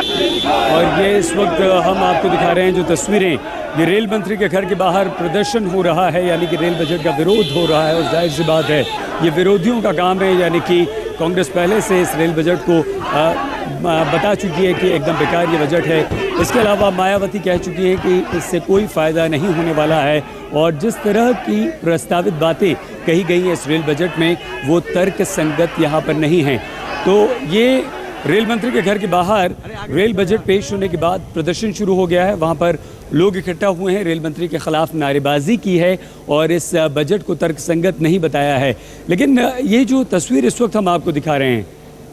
और ये इस वक्त हम आपको दिखा रहे हैं जो तस्वीरें, ये रेल मंत्री के घर के बाहर प्रदर्शन हो रहा है, यानी कि रेल बजट का विरोध हो रहा है। और जाहिर सी बात है ये विरोधियों का काम है, यानी कि कांग्रेस पहले से इस रेल बजट को बता चुकी है कि एकदम बेकार ये बजट है। इसके अलावा मायावती कह चुकी है कि इससे कोई फ़ायदा नहीं होने वाला है, और जिस तरह की प्रस्तावित बातें कही गई हैं इस रेल बजट में वो तर्क संगत यहाँ पर नहीं है। तो ये रेल मंत्री के घर के बाहर रेल बजट पेश होने के बाद प्रदर्शन शुरू हो गया है। वहाँ पर लोग इकट्ठा हुए हैं, रेल मंत्री के खिलाफ नारेबाजी की है और इस बजट को तर्कसंगत नहीं बताया है। लेकिन ये जो तस्वीर इस वक्त हम आपको दिखा रहे हैं,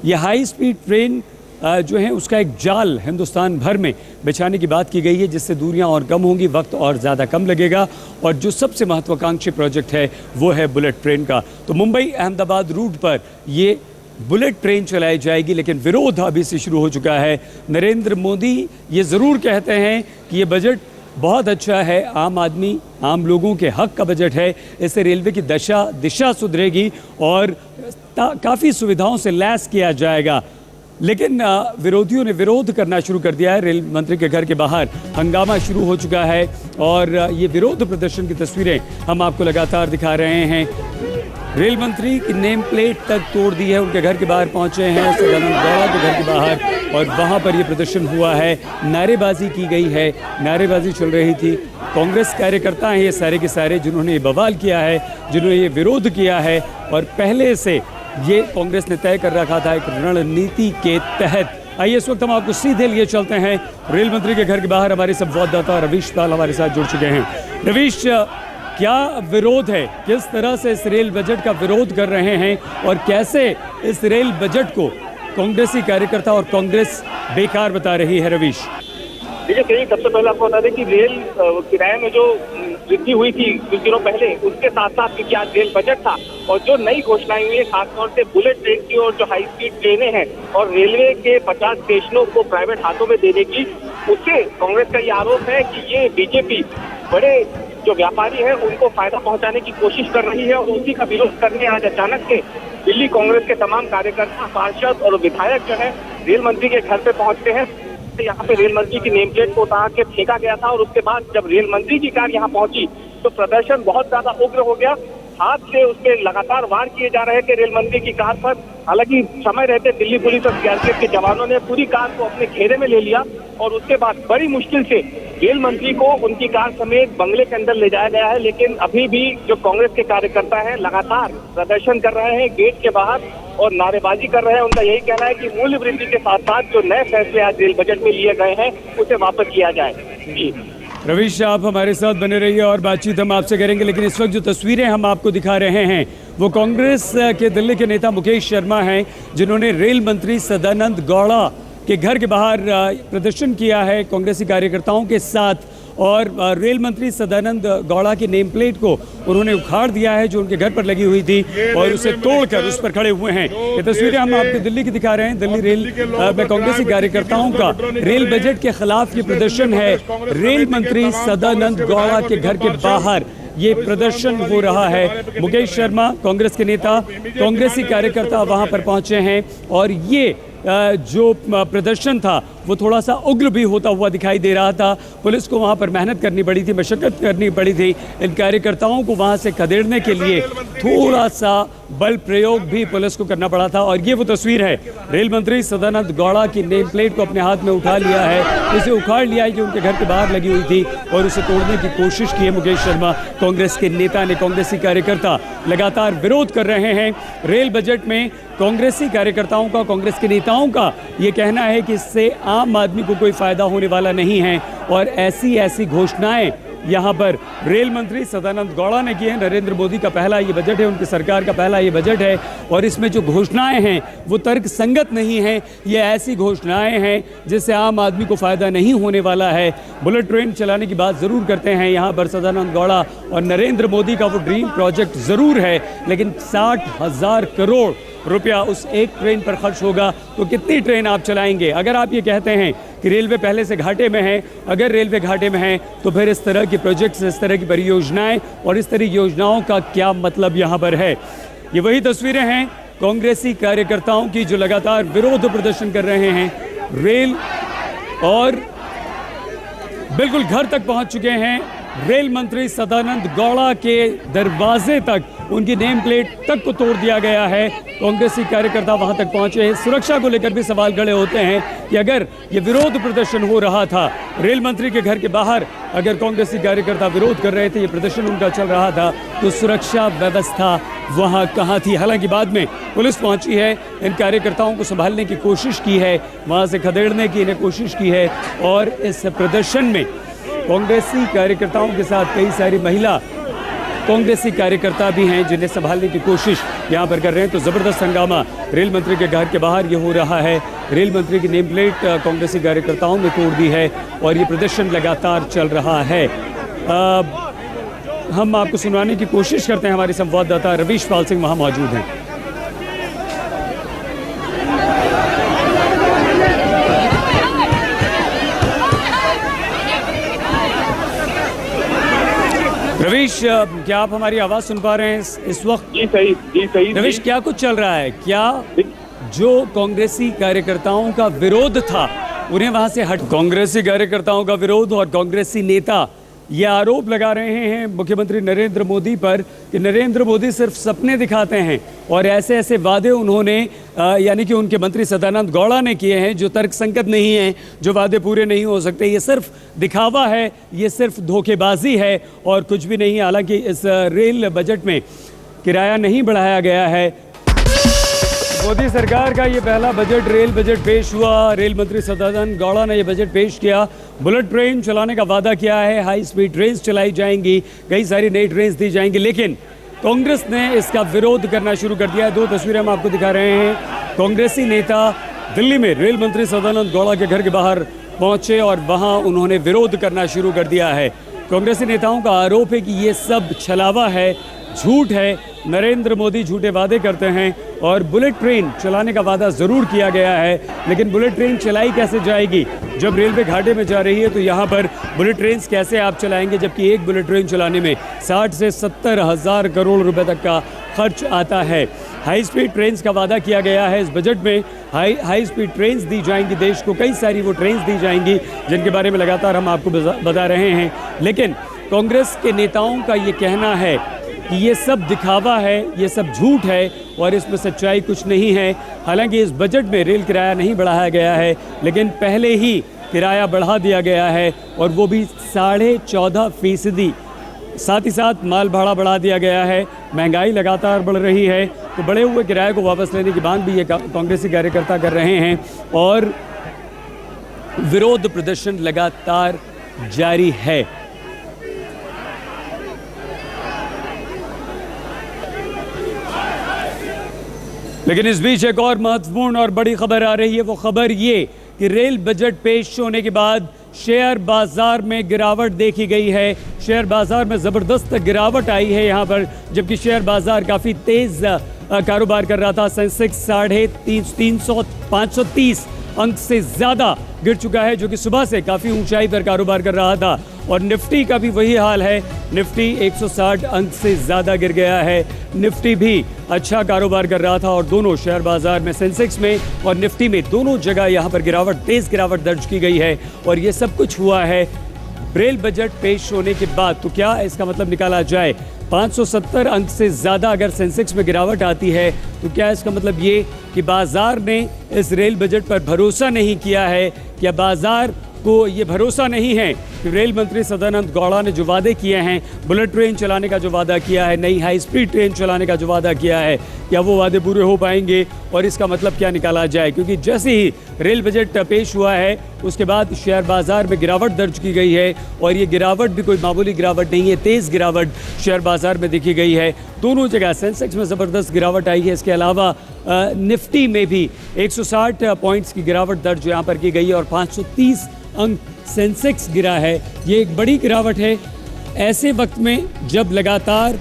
ये हाई स्पीड ट्रेन जो है उसका एक जाल हिंदुस्तान भर में बिछाने की बात की गई है, जिससे दूरियां और कम होंगी, वक्त और ज़्यादा कम लगेगा। और जो सबसे महत्वाकांक्षी प्रोजेक्ट है वो है बुलेट ट्रेन का। तो मुंबई अहमदाबाद रूट पर ये बुलेट ट्रेन चलाई जाएगी, लेकिन विरोध अभी से शुरू हो चुका है। नरेंद्र मोदी ये ज़रूर कहते हैं कि ये बजट बहुत अच्छा है, आम आदमी आम लोगों के हक का बजट है, इससे रेलवे की दिशा सुधरेगी और काफ़ी सुविधाओं से लैस किया जाएगा। लेकिन विरोधियों ने विरोध करना शुरू कर दिया है। रेल मंत्री के घर के बाहर हंगामा शुरू हो चुका है और ये विरोध प्रदर्शन की तस्वीरें हम आपको लगातार दिखा रहे हैं। रेल मंत्री की नेम प्लेट तक तोड़ दी है, उनके घर के बाहर पहुंचे हैं सदानंद गौड़ा के घर के बाहर, और वहां पर ये प्रदर्शन हुआ है, नारेबाजी की गई है, नारेबाजी चल रही थी। कांग्रेस कार्यकर्ता हैं ये सारे के सारे जिन्होंने ये बवाल किया है, जिन्होंने ये विरोध किया है, और पहले से ये कांग्रेस ने तय कर रखा था एक रणनीति के तहत। आइए इस वक्त हम आपको सीधे लिए चलते हैं रेल मंत्री के घर के बाहर। हमारे संवाददाता रवीश पाल हमारे साथ जुड़ चुके हैं। रवीश, क्या विरोध है, किस तरह से इस रेल बजट का विरोध कर रहे हैं और कैसे इस रेल बजट को कांग्रेसी कार्यकर्ता और कांग्रेस बेकार बता रही है? रवीश, देखिए, सबसे पहले आपको बता दें कि रेल किराए में जो वृद्धि हुई थी कुछ दिनों पहले, उसके साथ साथ क्या रेल बजट था और जो नई घोषणाएं हुई है खासतौर से बुलेट ट्रेन की और जो हाई स्पीड ट्रेनें हैं और रेलवे के 50 स्टेशनों को प्राइवेट हाथों में देने की, उससे कांग्रेस का ये आरोप है कि ये बीजेपी बड़े जो व्यापारी हैं उनको फायदा पहुंचाने की कोशिश कर रही है, और उसी का विरोध करने आज अचानक से दिल्ली कांग्रेस के तमाम कार्यकर्ता, पार्षद और विधायक जो है रेल मंत्री के घर पे पहुंचते हैं। यहाँ पे रेल मंत्री की नेम प्लेट को उतार के फेंका गया था, और उसके बाद जब रेल मंत्री की कार यहाँ पहुंची तो प्रदर्शन बहुत ज्यादा उग्र हो गया। हाथ से उसपे लगातार वार किए जा रहे थे रेल मंत्री की कार पर। हालांकि समय रहते दिल्ली पुलिस और सीआरपीएफ के जवानों ने पूरी कार को अपने घेरे में ले लिया, और उसके बाद बड़ी मुश्किल से रेल मंत्री को उनकी कार समेत बंगले के अंदर ले जाया गया है। लेकिन अभी भी जो कांग्रेस के कार्यकर्ता हैं लगातार प्रदर्शन कर रहे हैं गेट के बाहर और नारेबाजी कर रहे हैं। उनका यही कहना है कि मूल्य वृद्धि के साथ साथ जो नए फैसले आज रेल बजट में लिए गए हैं उसे वापस किया जाए। जी रवीश, आप हमारे साथ बने रहिए और बातचीत हम आपसे करेंगे। लेकिन इस वक्त जो तस्वीरें हम आपको दिखा रहे हैं वो कांग्रेस के दिल्ली के नेता मुकेश शर्मा हैं, जिन्होंने रेल मंत्री सदानंद गौड़ा के घर के बाहर प्रदर्शन किया है कांग्रेसी कार्यकर्ताओं के साथ, और रेल मंत्री सदानंद गौड़ा की नेम प्लेट को उन्होंने उखाड़ दिया है जो उनके घर पर लगी हुई थी, और उसे तोड़कर उस पर खड़े हुए हैं। ये तस्वीरें हम आपको दिल्ली की दिखा रहे हैं। दिल्ली रेल में कांग्रेसी कार्यकर्ताओं का रेल बजट के खिलाफ ये प्रदर्शन है। रेल मंत्री सदानंद गौड़ा के घर के बाहर ये प्रदर्शन हो रहा है। मुकेश शर्मा कांग्रेस के नेता, कांग्रेसी कार्यकर्ता वहां पर पहुंचे हैं, और ये जो प्रदर्शन था वो थोड़ा सा उग्र भी होता हुआ दिखाई दे रहा था। पुलिस को वहाँ पर मेहनत करनी पड़ी थी, मशक्कत करनी पड़ी थी इन कार्यकर्ताओं को वहाँ से खदेड़ने के लिए, थोड़ा सा बल प्रयोग भी पुलिस को करना पड़ा था। और ये वो तस्वीर है, रेल मंत्री सदानंद गौड़ा की नेम प्लेट को अपने हाथ में उठा लिया है, उसे उखाड़ लिया है जो उनके घर के बाहर लगी हुई थी, और उसे तोड़ने की कोशिश की है मुकेश शर्मा कांग्रेस के नेता ने। कांग्रेसी कार्यकर्ता लगातार विरोध कर रहे हैं रेल बजट में। कांग्रेसी कार्यकर्ताओं का, कांग्रेस के नेताओं का ये कहना है कि इससे आम आदमी को कोई फायदा होने वाला नहीं है, और ऐसी घोषणाएं यहाँ पर रेल मंत्री सदानंद गौड़ा ने की है। नरेंद्र मोदी का पहला ये बजट है, उनकी सरकार का पहला ये बजट है, और इसमें जो घोषणाएं हैं वो तर्क संगत नहीं है। ये ऐसी घोषणाएं हैं जिससे आम आदमी को फ़ायदा नहीं होने वाला है। बुलेट ट्रेन चलाने की बात ज़रूर करते हैं यहाँ पर सदानंद गौड़ा, और नरेंद्र मोदी का वो ड्रीम प्रोजेक्ट ज़रूर है, लेकिन 60,000 करोड़ रुपया उस एक ट्रेन पर खर्च होगा, तो कितनी ट्रेन आप चलाएंगे? अगर आप ये कहते हैं कि रेलवे पहले से घाटे में है, अगर रेलवे घाटे में है तो फिर इस तरह की प्रोजेक्ट्स, इस तरह की परियोजनाएं और इस तरह की योजनाओं का क्या मतलब यहाँ पर है? ये वही तस्वीरें हैं कांग्रेसी कार्यकर्ताओं की जो लगातार विरोध प्रदर्शन कर रहे हैं रेल और बिल्कुल घर तक पहुंच चुके हैं। रेल मंत्री सदानंद गौड़ा के दरवाजे तक, उनकी नेम प्लेट तक को तोड़ दिया गया है। कांग्रेसी कार्यकर्ता वहां तक पहुंचे हैं। सुरक्षा को लेकर भी सवाल खड़े होते हैं कि अगर ये विरोध प्रदर्शन हो रहा था रेल मंत्री के घर के बाहर, अगर कांग्रेसी कार्यकर्ता विरोध कर रहे थे, ये प्रदर्शन उनका चल रहा था, तो सुरक्षा व्यवस्था वहां कहां थी? हालांकि बाद में पुलिस पहुंची है, इन कार्यकर्ताओं को संभालने की कोशिश की है, वहां से खदेड़ने की इन्हें कोशिश की है। और इस प्रदर्शन में कांग्रेसी कार्यकर्ताओं के साथ कई सारी महिला कांग्रेसी कार्यकर्ता भी हैं जिन्हें संभालने की कोशिश यहां पर कर रहे हैं। तो ज़बरदस्त हंगामा रेल मंत्री के घर के बाहर ये हो रहा है। रेल मंत्री की नेम प्लेट कांग्रेसी कार्यकर्ताओं ने तोड़ दी है और ये प्रदर्शन लगातार चल रहा है। हम आपको सुनवाने की कोशिश करते हैं, हमारे संवाददाता रवीश पाल सिंह वहां मौजूद हैं। रवीश, क्या आप हमारी आवाज सुन पा रहे हैं इस वक्त? जी सही रवीश, क्या कुछ चल रहा है? क्या जो कांग्रेसी कार्यकर्ताओं का विरोध था उन्हें वहां से हट, कांग्रेसी कार्यकर्ताओं का विरोध और कांग्रेसी नेता ये आरोप लगा रहे हैं मुख्यमंत्री नरेंद्र मोदी पर कि नरेंद्र मोदी सिर्फ सपने दिखाते हैं और ऐसे ऐसे वादे उन्होंने यानी कि उनके मंत्री सदानंद गौड़ा ने किए हैं जो तर्कसंगत नहीं हैं, जो वादे पूरे नहीं हो सकते। ये सिर्फ दिखावा है, ये सिर्फ धोखेबाजी है और कुछ भी नहीं। हालांकि इस रेल बजट में किराया नहीं बढ़ाया गया है। मोदी सरकार का ये पहला बजट, रेल बजट पेश हुआ। रेल मंत्री सदानंद गौड़ा ने ये बजट पेश किया। बुलेट ट्रेन चलाने का वादा किया है, हाई स्पीड ट्रेन चलाई जाएंगी, कई सारी नई ट्रेन दी जाएंगी, लेकिन कांग्रेस ने इसका विरोध करना शुरू कर दिया है। दो तस्वीरें हम आपको दिखा रहे हैं। कांग्रेसी नेता दिल्ली में रेल मंत्री सदानंद गौड़ा के घर के बाहर पहुंचे और वहां उन्होंने विरोध करना शुरू कर दिया है। कांग्रेसी नेताओं का आरोप है कि ये सब छलावा है, झूठ है, नरेंद्र मोदी झूठे वादे करते हैं और बुलेट ट्रेन चलाने का वादा ज़रूर किया गया है, लेकिन बुलेट ट्रेन चलाई कैसे जाएगी? जब रेलवे घाटे में जा रही है तो यहाँ पर बुलेट ट्रेन कैसे आप चलाएंगे, जबकि एक बुलेट ट्रेन चलाने में 60 से 70 हज़ार करोड़ रुपए तक का खर्च आता है। हाई स्पीड ट्रेन का वादा किया गया है इस बजट में। हाई स्पीड ट्रेन दी जाएंगी देश को, कई सारी वो ट्रेन दी जाएंगी जिनके बारे में लगातार हम आपको बता रहे हैं। लेकिन कांग्रेस के नेताओं का ये कहना है कि ये सब दिखावा है, ये सब झूठ है और इसमें सच्चाई कुछ नहीं है। हालांकि इस बजट में रेल किराया नहीं बढ़ाया गया है, लेकिन पहले ही किराया बढ़ा दिया गया है और वो भी 14.5%। साथ ही साथ माल भाड़ा बढ़ा दिया गया है। महंगाई लगातार बढ़ रही है, तो बढ़े हुए किराए को वापस लेने की मांग भी ये कांग्रेसी कार्यकर्ता कर रहे हैं और विरोध प्रदर्शन लगातार जारी है। लेकिन इस बीच एक और महत्वपूर्ण और बड़ी खबर आ रही है। वो खबर ये कि रेल बजट पेश होने के बाद शेयर बाजार में गिरावट देखी गई है। शेयर बाजार में ज़बरदस्त गिरावट आई है यहाँ पर, जबकि शेयर बाजार काफ़ी तेज़ कारोबार कर रहा था। सेंसेक्स 530 अंक से ज़्यादा गिर चुका है, जो कि सुबह से काफ़ी ऊंचाई पर कारोबार कर रहा था। और निफ्टी का भी वही हाल है। निफ्टी 160 अंक से ज़्यादा गिर गया है। निफ्टी भी अच्छा कारोबार कर रहा था और दोनों शेयर बाजार में, सेंसेक्स में और निफ्टी में, दोनों जगह यहाँ पर गिरावट, तेज़ गिरावट दर्ज की गई है। और ये सब कुछ हुआ है रेल बजट पेश होने के बाद। तो क्या इसका मतलब निकाला जाए? 570 अंक से ज़्यादा अगर सेंसेक्स में गिरावट आती है तो क्या इसका मतलब ये कि बाजार ने इस रेल बजट पर भरोसा नहीं किया है? क्या बाजार को ये भरोसा नहीं है कि रेल मंत्री सदानंद गौड़ा ने जो वादे किए हैं, बुलेट ट्रेन चलाने का जो वादा किया है, नई हाई स्पीड ट्रेन चलाने का जो वादा किया है, क्या वो वादे पूरे हो पाएंगे? और इसका मतलब क्या निकाला जाए? क्योंकि जैसे ही रेल बजट पेश हुआ है उसके बाद शेयर बाजार में गिरावट दर्ज की गई है और ये गिरावट भी कोई मामूली गिरावट नहीं है, तेज़ गिरावट शेयर बाजार में देखी गई है। दोनों जगह सेंसेक्स में ज़बरदस्त गिरावट आई है। इसके अलावा निफ्टी में भी 160 पॉइंट्स की गिरावट दर्ज यहाँ पर की गई है और 530 अंक सेंसेक्स गिरा है। ये एक बड़ी गिरावट है ऐसे वक्त में जब लगातार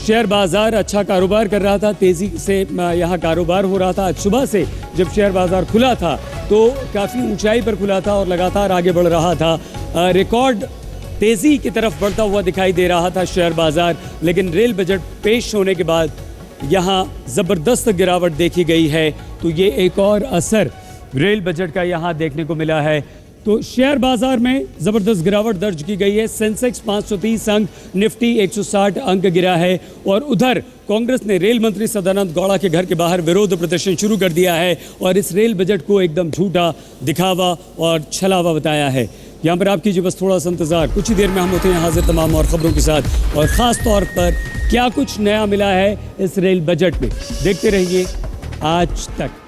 शेयर बाज़ार अच्छा कारोबार कर रहा था, तेज़ी से यहाँ कारोबार हो रहा था। आज सुबह से जब शेयर बाज़ार खुला था तो काफ़ी ऊंचाई पर खुला था और लगातार आगे बढ़ रहा था। रिकॉर्ड तेज़ी की तरफ बढ़ता हुआ दिखाई दे रहा था शेयर बाज़ार। लेकिन रेल बजट पेश होने के बाद यहाँ ज़बरदस्त गिरावट देखी गई है। तो ये एक और असर रेल बजट का यहाँ देखने को मिला है। तो शेयर बाजार में जबरदस्त गिरावट दर्ज की गई है। सेंसेक्स 530 अंक, निफ्टी 160 अंक गिरा है। और उधर कांग्रेस ने रेल मंत्री सदानंद गौड़ा के घर के बाहर विरोध प्रदर्शन शुरू कर दिया है और इस रेल बजट को एकदम झूठा, दिखावा और छलावा बताया है। यहाँ पर आप कीजिए बस थोड़ा सा इंतजार, कुछ ही देर में हम होते हैं हाजिर तमाम और खबरों के साथ, और ख़ास तौर पर क्या कुछ नया मिला है इस रेल बजट में। देखते रहिए आज तक।